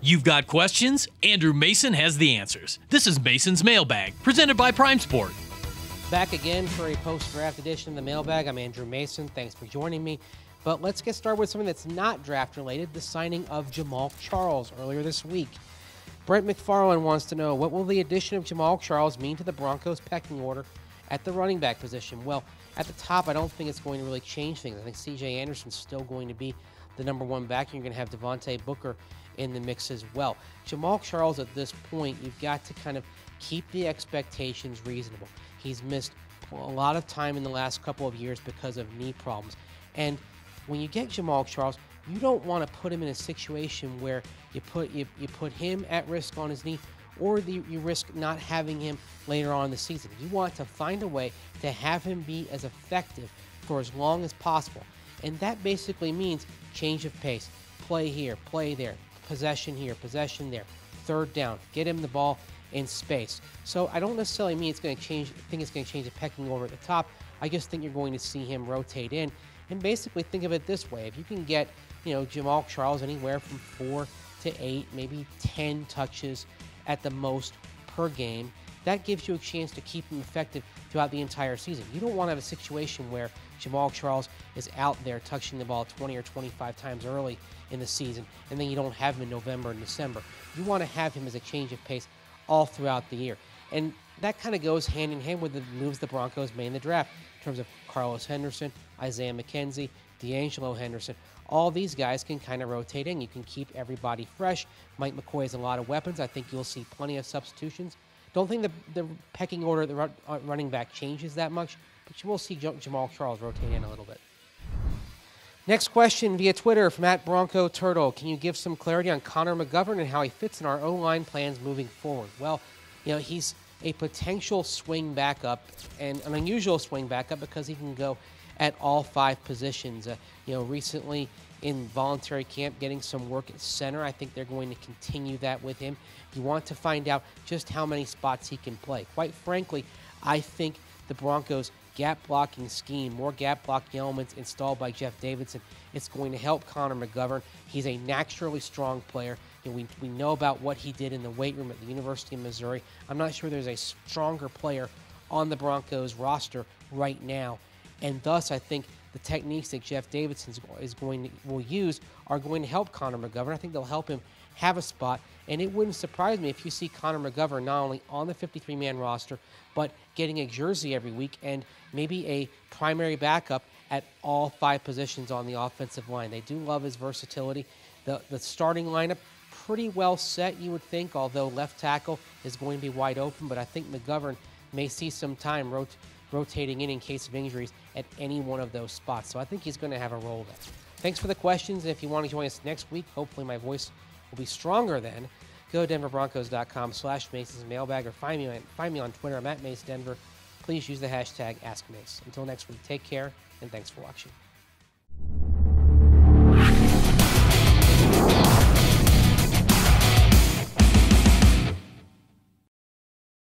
You've got questions? Andrew Mason has the answers. This is Mason's Mailbag, presented by Prime Sport. Back again for a post-draft edition of the Mailbag. I'm Andrew Mason. Thanks for joining me. But let's get started with something that's not draft-related, the signing of Jamal Charles earlier this week. Brent McFarland wants to know, what will the addition of Jamal Charles mean to the Broncos' pecking order at the running back position? Well, at the top, I don't think it's going to really change things. I think C.J. Anderson's still going to be the number one back. You're going to have Devontae Booker in the mix as well. Jamal Charles, at this point, you've got to kind of keep the expectations reasonable. He's missed a lot of time in the last couple of years because of knee problems. And when you get Jamal Charles, you don't want to put him in a situation where you put him at risk on his knee, or you risk not having him later on in the season. You want to find a way to have him be as effective for as long as possible. And that basically means change of pace. Play here, play there, possession here, possession there, third down, get him the ball in space. So I don't necessarily mean it's going to change the pecking order at the top. I just think you're going to see him rotate in. And basically think of it this way. If you can get, Jamal Charles anywhere from 4 to 8, maybe 10 touches at the most per game, that gives you a chance to keep him effective throughout the entire season. You don't want to have a situation where Jamal Charles is out there touching the ball 20 or 25 times early in the season, and then you don't have him in November and December. You want to have him as a change of pace all throughout the year. And that kind of goes hand in hand with the moves the Broncos made in the draft in terms of Carlos Henderson, Isaiah McKenzie, D'Angelo Henderson. All these guys can kind of rotate in. You can keep everybody fresh. Mike McCoy has a lot of weapons. I think you'll see plenty of substitutions. Don't think the pecking order of the running back changes that much, but you will see Jamal Charles rotate in a little bit. Next question via Twitter from @BroncoTurtle. Can you give some clarity on Connor McGovern and how he fits in our O-line plans moving forward? Well, he's a potential swing backup, and an unusual swing backup because he can go at all 5 positions. Recently in voluntary camp, getting some work at center. I think they're going to continue that with him. You want to find out just how many spots he can play. Quite frankly, I think the Broncos' gap blocking scheme, more gap blocking elements installed by Jeff Davidson, it's going to help Connor McGovern. He's a naturally strong player. We know about what he did in the weight room at the University of Missouri. I'm not sure there's a stronger player on the Broncos roster right now. And thus, I think the techniques that Jeff Davidson will use are going to help Connor McGovern. I think they'll help him have a spot. And it wouldn't surprise me if you see Connor McGovern not only on the 53-man roster, but getting a jersey every week and maybe a primary backup at all 5 positions on the offensive line. They do love his versatility. The starting lineup, pretty well set, you would think, although left tackle is going to be wide open. But I think McGovern may see some time rotating in case of injuries at any one of those spots. So I think he's going to have a role there. Thanks for the questions. And if you want to join us next week, hopefully my voice will be stronger then. Go to denverbroncos.com/Mason's Mailbag or find me on Twitter. I'm @MaceDenver. Please use the hashtag AskMace. Until next week, take care, and thanks for watching.